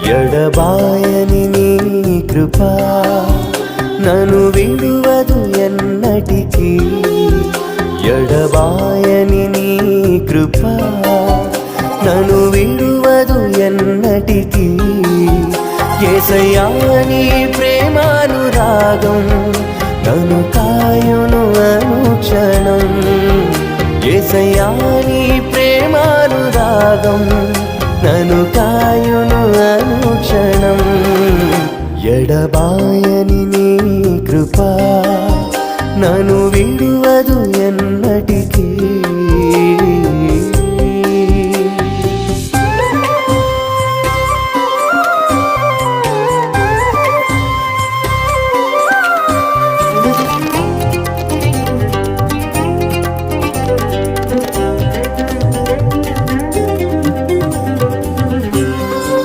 ఎడబాయని నీ కృపా నన్ను విడువదు ఎన్నటికీ. ఎడబాయని నీ కృపా నన్ను విడువదు ఎన్నటికీ. యేసయ్యా నీ ప్రేమానురాగం నన్ను కాయును అనుక్షణం. యేసయ్యా నీ ప్రేమానురాగం నన్ను కాయును అనుక్షణం. ఎడబాయ